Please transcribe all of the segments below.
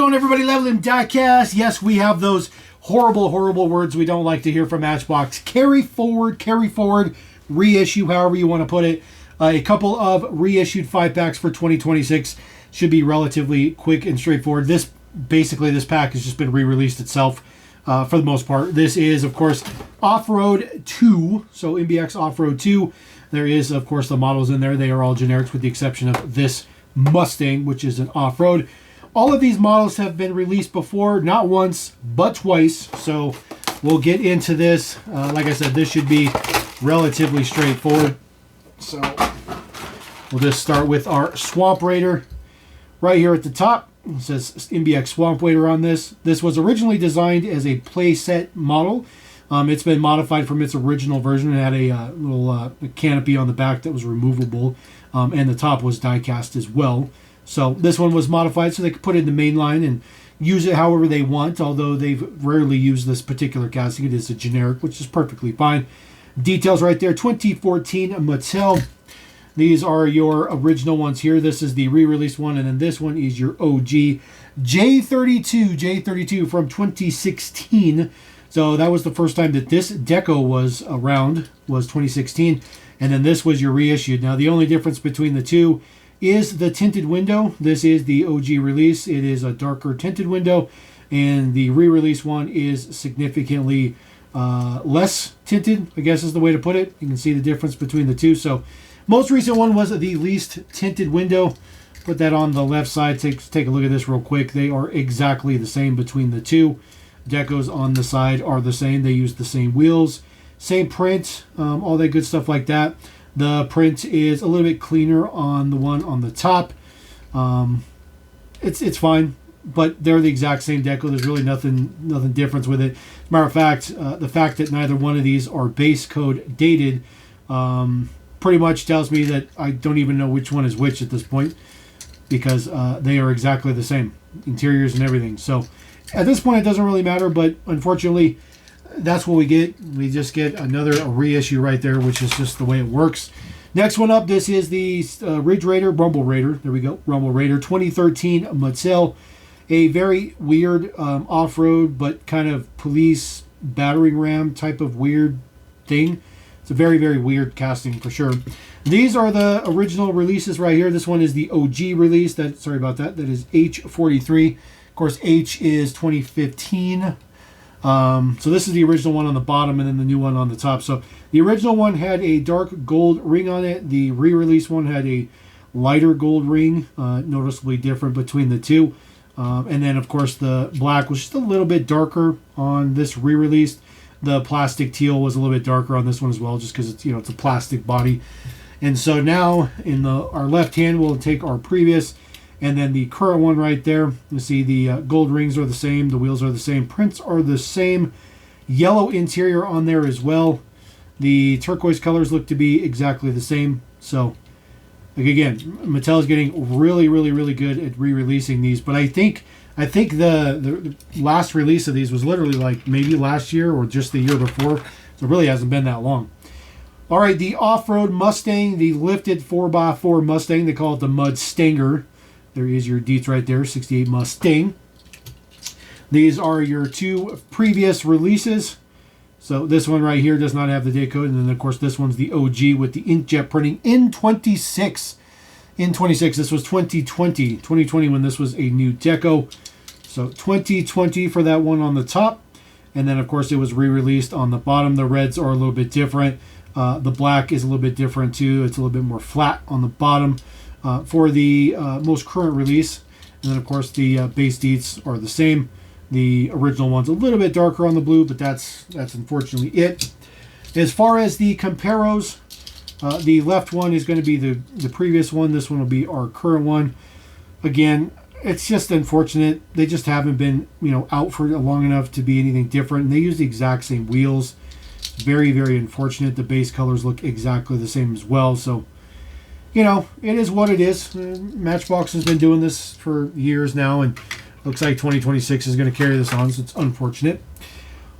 going, everybody? Leveling Diecast. Yes, we have those horrible words we don't like to hear from Matchbox. Carry forward, reissue, however you want to put it. A couple of reissued 5-packs for 2026 should be relatively quick and straightforward. This pack has just been re-released itself for the most part. This is, of course, Off-Road 2, so MBX Off-Road 2. There is, of course, the models in there. They are all generics with the exception of this Mustang, which is an off-road. All of these models have been released before, not once, but twice. So we'll get into this. Like I said, this should be relatively straightforward. So we'll just start with our Swamp Raider right here at the top. It says MBX Swamp Raider on this. This was originally designed as a playset model. It's been modified from its original version. It had a little canopy on the back that was removable, and the top was die-cast as well. So this one was modified so they could put it in the main line and use it however they want, although they've rarely used this particular casting. It is a generic, which is perfectly fine. Details right there, 2014 Mattel. These are your original ones here. This is the re-released one, and then this one is your OG J32 from 2016. So that was the first time that this deco was around, was 2016. And then this was your reissued. Now, the only difference between the two is the tinted window. This is the OG release. It is a darker tinted window. And the re-release one is significantly less tinted, I guess is the way to put it. You can see the difference between the two. So most recent one was the least tinted window. Put that on the left side. Take a look at this real quick. They are exactly the same between the two. Decos on the side are the same. They use the same wheels, same print, all that good stuff like that. The print is a little bit cleaner on the one on the top. It's fine, but they're the exact same deco. There's really nothing different with it. As a matter of fact, the fact that neither one of these are base code dated pretty much tells me that I don't even know which one is which at this point, because they are exactly the same, interiors and everything. So at this point, it doesn't really matter, but unfortunately, that's what we get. We just get another reissue right there, which is just the way it works. Next one up, this is the Ridge Raider, Rumble Raider. There we go, Rumble Raider 2013 Mattel. A very weird off-road, but kind of police battering ram type of weird thing. It's a very weird casting for sure. These are the original releases right here. This one is the OG release. Sorry about that. That is H43. Of course, H is 2015. So this is the original one on the bottom and then the new one on the top. So the original one had a dark gold ring on it. The re-release one had a lighter gold ring, noticeably different between the two. And then, of course, the black was just a little bit darker on this re-release. The plastic teal was a little bit darker on this one as well, just because it's, it's a plastic body. And so now in our left hand, we'll take our previous and then the current one right there. You see the gold rings are the same. The wheels are the same. Prints are the same. Yellow interior on there as well. The turquoise colors look to be exactly the same. So, like again, Mattel is getting really good at re-releasing these. But I think the last release of these was literally like maybe last year or just the year before. So it really hasn't been that long. All right, the off-road Mustang, the lifted 4x4 Mustang. They call it the Mudstanger. There is your deets right there, 68 Mustang. These are your two previous releases. So this one right here does not have the date code. And then, of course, this one's the OG with the inkjet printing in 26. In 26, this was 2020. 2020 when this was a new deco. So 2020 for that one on the top. And then, of course, it was re-released on the bottom. The reds are a little bit different. The black is a little bit different, too. It's a little bit more flat on the bottom. For the most current release. And then, of course, the base deets are the same. The original one's a little bit darker on the blue, but that's unfortunately it. As far as the comparos, the left one is going to be the previous one. This one will be our current one. Again, it's just unfortunate. They just haven't been out for long enough to be anything different. And they use the exact same wheels. Very unfortunate. The base colors look exactly the same as well. So, it is what it is. Matchbox has been doing this for years now, and looks like 2026 is going to carry this on, so it's unfortunate.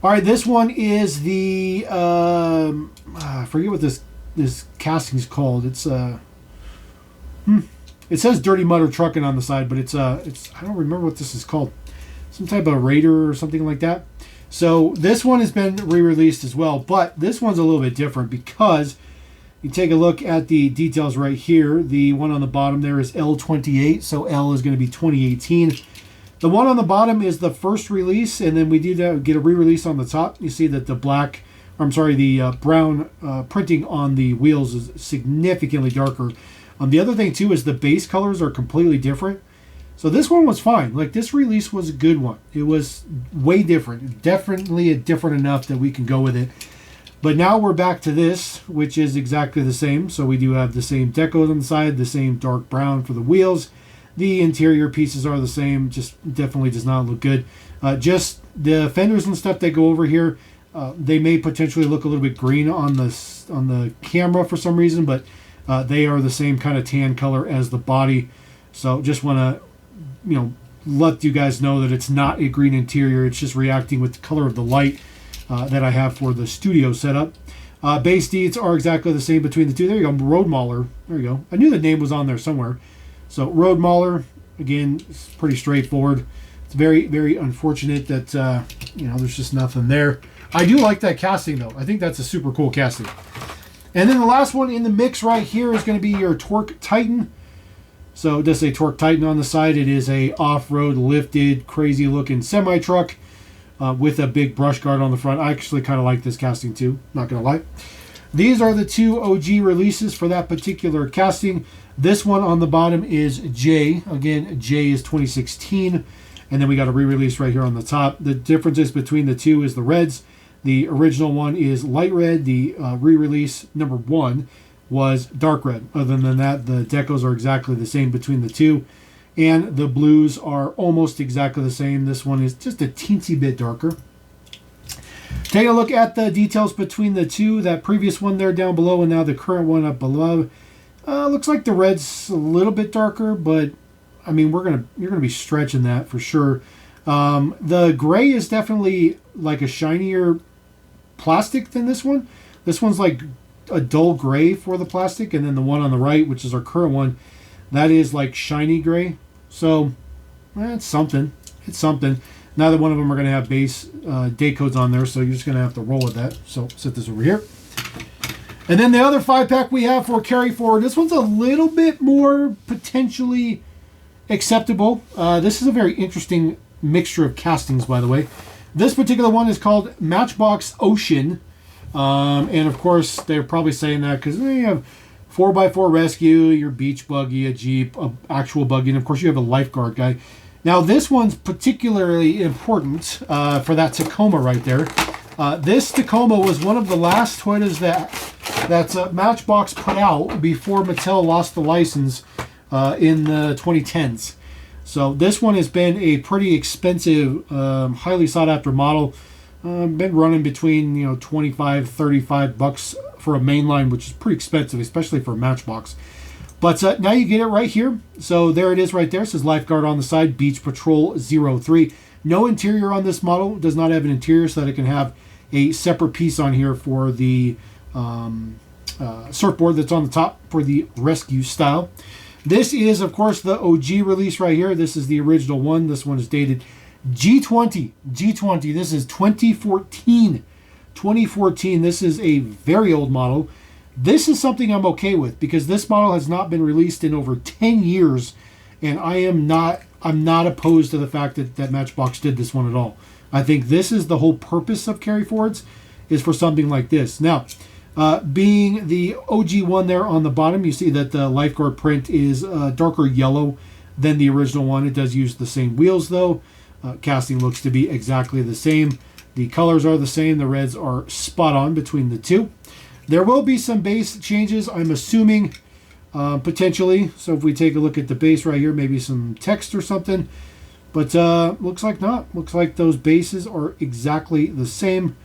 All right, this one is the I forget what this casting is called. It's It says Dirty Mudder Trucking on the side, but it's I don't remember what this is called. Some type of Raider or something like that. So this one has been re-released as well, but this one's a little bit different because you take a look at the details right here. The one on the bottom there is L28, so L is going to be 2018. The one on the bottom is the first release, and then we did get a re-release on the top. You see that the brown printing on the wheels is significantly darker. The other thing too is the base colors are completely different. So this one was fine. Like, this release was a good one. It was way different. Definitely different enough that we can go with it. But now we're back to this, which is exactly the same. So we do have the same decos on the side, the same dark brown for the wheels. The interior pieces are the same. Just definitely does not look good. Just the fenders and stuff that go over here, they may potentially look a little bit green on the camera for some reason, but they are the same kind of tan color as the body. So just want to let you guys know that it's not a green interior. It's just reacting with the color of the light that I have for the studio setup. Base deeds are exactly the same between the two. There you go, Road Mauler. There you go. I knew the name was on there somewhere. So Road Mauler, again, it's pretty straightforward. It's very, very unfortunate that there's just nothing there. I do like that casting though. I think that's a super cool casting. And then the last one in the mix right here is going to be your Torque Titan. So it does say Torque Titan on the side. It is a off-road lifted, crazy looking semi-truck with a big brush guard on the front. I actually kind of like this casting too, not going to lie. These are the two OG releases for that particular casting. This one on the bottom is J. Again, J is 2016. And then we got a re-release right here on the top. The differences between the two is the reds. The original one is light red. The re-release number 1 was dark red. Other than that, the decos are exactly the same between the two. And the blues are almost exactly the same. This one is just a teensy bit darker. Take a look at the details between the two. That previous one there down below and now the current one up below. Looks like the red's a little bit darker, but I mean, you're gonna be stretching that for sure. The gray is definitely like a shinier plastic than this one. This one's like a dull gray for the plastic, and then the one on the right, which is our current one, that is like shiny gray. So it's something. It's something. Neither one of them are going to have base date codes on there, so you're just going to have to roll with that. So set this over here. And then the other 5-pack we have for carry forward. This one's a little bit more potentially acceptable. This is a very interesting mixture of castings, by the way. This particular one is called Matchbox Ocean. And of course, they're probably saying that because you have 4x4 rescue, your beach buggy, a Jeep, an actual buggy, and of course you have a lifeguard guy. Now this one's particularly important for that Tacoma right there. This Tacoma was one of the last Toyotas that Matchbox put out before Mattel lost the license in the 2010s. So this one has been a pretty expensive, highly sought after model. Been running between $25-$35 for a mainline, which is pretty expensive, especially for a Matchbox. But now you get it right here. So there it is right there. It says Lifeguard on the side, Beach Patrol 03. No interior on this model. Does not have an interior, so that it can have a separate piece on here for the surfboard that's on the top for the rescue style. This is, of course, the OG release right here. This is the original one. This one is dated G20. This is 2014. This is a very old model. This is something I'm okay with because this model has not been released in over 10 years, and I'm not opposed to the fact that Matchbox did this one at all. I think this is the whole purpose of carry forwards, is for something like this. Now, being the OG one there on the bottom, you see that the lifeguard print is darker yellow than the original one. It does use the same wheels though. Casting looks to be exactly the same. The colors are the same. The reds are spot on between the two. There will be some base changes, I'm assuming, potentially. So if we take a look at the base right here, maybe some text or something. But looks like not. Looks like those bases are exactly the same.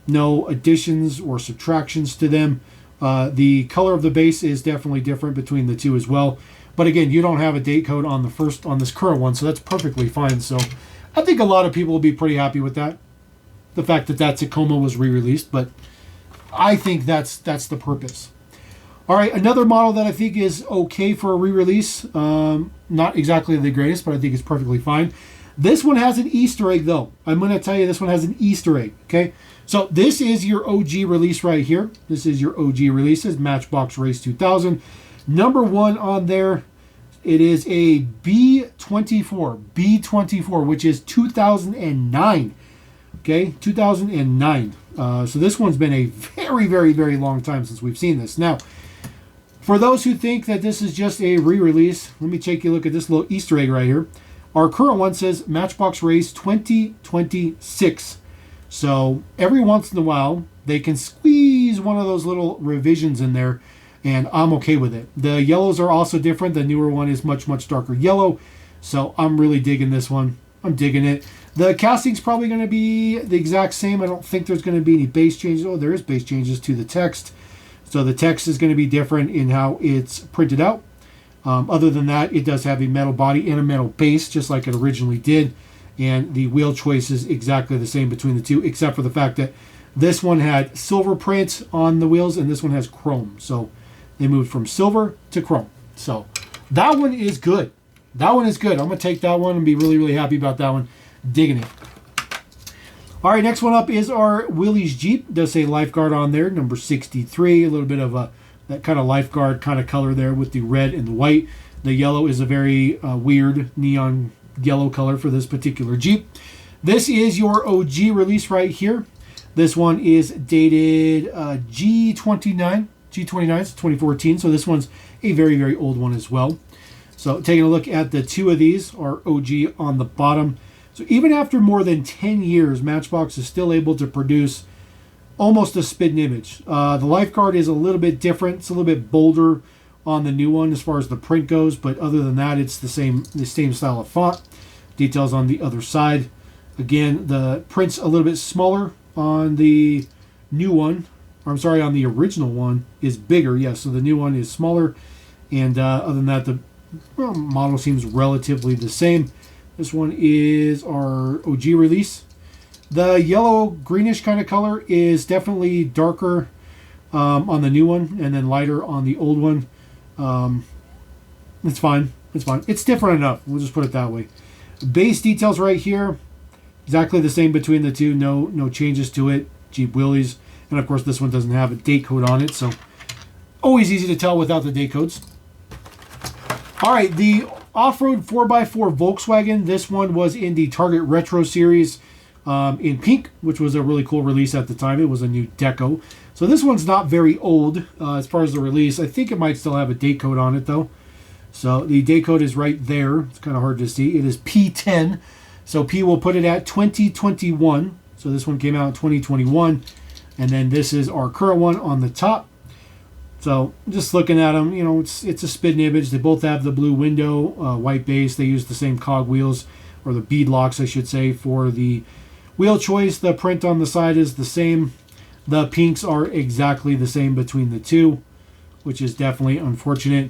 No additions or subtractions to them. The color of the base is definitely different between the two as well. But again, you don't have a date code on this current one, so that's perfectly fine. So I think a lot of people will be pretty happy with that. The fact that Tacoma was re-released, but I think that's the purpose. All right, another model that I think is okay for a re-release. Not exactly the greatest, but I think it's perfectly fine. This one has an Easter egg, though. I'm going to tell you this one has an Easter egg, okay? So this is your OG release right here. This is your OG release. It's Matchbox Race 2000. Number one on there, it is a B24, which is 2009. Okay, 2009. So this one's been a very, very, very long time since we've seen this. Now, for those who think that this is just a re-release, let me take a look at this little Easter egg right here. Our current one says Matchbox Race 2026. So every once in a while, they can squeeze one of those little revisions in there, and I'm okay with it. The yellows are also different. The newer one is much, much darker yellow. So I'm really digging this one. I'm digging it. The casting's probably going to be the exact same. I don't think there's going to be any base changes. Oh, there is base changes to the text. So the text is going to be different in how it's printed out. Other than that, it does have a metal body and a metal base, just like it originally did. And the wheel choice is exactly the same between the two, except for the fact that this one had silver print on the wheels and this one has chrome. So they moved from silver to chrome. So that one is good. That one is good. I'm going to take that one and be really, really happy about that one. Digging it. All right, next one up is our Willys Jeep. It does say lifeguard on there, number 63. A little bit of that kind of lifeguard kind of color there with the red and the white. The yellow is a very weird neon yellow color for this particular Jeep. This is your OG release right here. This one is dated G29. G29 is 2014, so this one's a very, very old one as well. So taking a look at the two of these are OG on the bottom. So even after more than 10 years, Matchbox is still able to produce almost a spitting image. The lifeguard is a little bit different. It's a little bit bolder on the new one as far as the print goes, but other than that, it's the same style of font. Details on the other side. Again, the print's a little bit smaller on the new one. Or I'm sorry, on the original one is bigger. Yes, so the new one is smaller. And other than that, the model seems relatively the same. This one is our OG release. The yellow greenish kind of color is definitely darker on the new one and then lighter on the old one. It's fine. It's fine. It's different enough. We'll just put it that way. Base details right here. Exactly the same between the two. No changes to it. Jeep Willys. And of course this one doesn't have a date code on it. So always easy to tell without the date codes. All right. The Off-Road 4x4 Volkswagen. This one was in the Target Retro Series in pink, which was a really cool release at the time. It was a new deco. So this one's not very old as far as the release. I think it might still have a date code on it, though. So the date code is right there. It's kind of hard to see. It is P10. So P will put it at 2021. So this one came out in 2021. And then this is our current one on the top. So just looking at them, you know, it's a spitting image. They both have the blue window, white base. They use the same cog wheels, or the bead locks, I should say, for the wheel choice. The print on the side is the same. The pinks are exactly the same between the two, which is definitely unfortunate.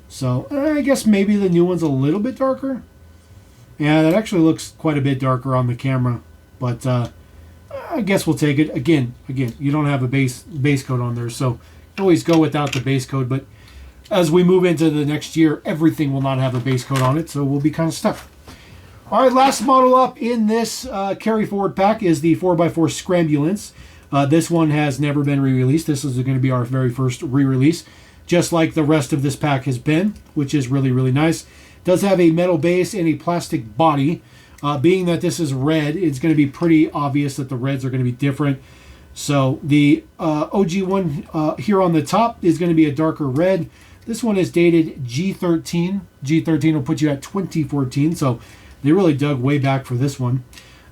So I guess maybe the new one's a little bit darker. Yeah, that actually looks quite a bit darker on the camera. But I guess we'll take it. Again, you don't have a base coat on there, so always go without the base coat. But as we move into the next year, everything will not have a base coat on it, so we'll be kind of stuck. All right, last model up in this carry forward pack is the 4x4 Scrambulance. This one has never been re-released. This is going to be our very first re-release, just like the rest of this pack has been, which is really, really nice. It does have a metal base and a plastic body. Being that this is red, it's going to be pretty obvious that the reds are going to be different. So the OG one here on the top is going to be a darker red. This one is dated G13. G13 will put you at 2014, so they really dug way back for this one.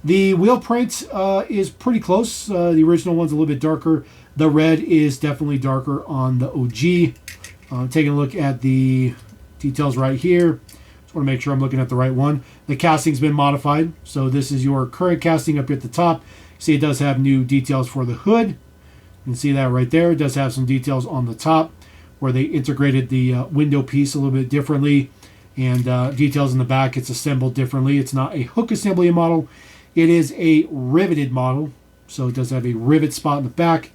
The wheel print is pretty close. The original one's a little bit darker. The red is definitely darker on the OG. Taking a look at the details right here. Just want to make sure I'm looking at the right one. The casting's been modified. So this is your current casting up here at the top. See, it does have new details for the hood. You can see that right there. It does have some details on the top where they integrated the window piece a little bit differently. And details in the back, it's assembled differently. It's not a hook assembly model. It is a riveted model. So it does have a rivet spot in the back.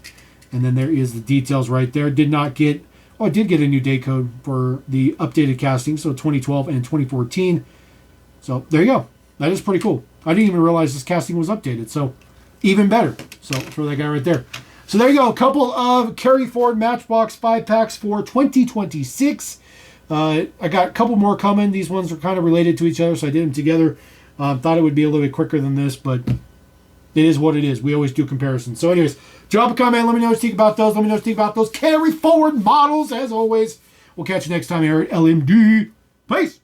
And then there is the details right there. Did not get Oh, I did get a new date code for the updated casting, so 2012 and 2014. So there you go. That is pretty cool. I didn't even realize this casting was updated, so even better. So for that guy right there. So there you go. A couple of Carry Forward Matchbox 5-packs for 2026. I got a couple more coming. These ones are kind of related to each other, so I did them together. Thought it would be a little bit quicker than this, but it is what it is. We always do comparisons. So anyways, drop a comment. Let me know what you think about those. Let me know what you think about those Carry Forward models. As always, we'll catch you next time here at LMD. Peace.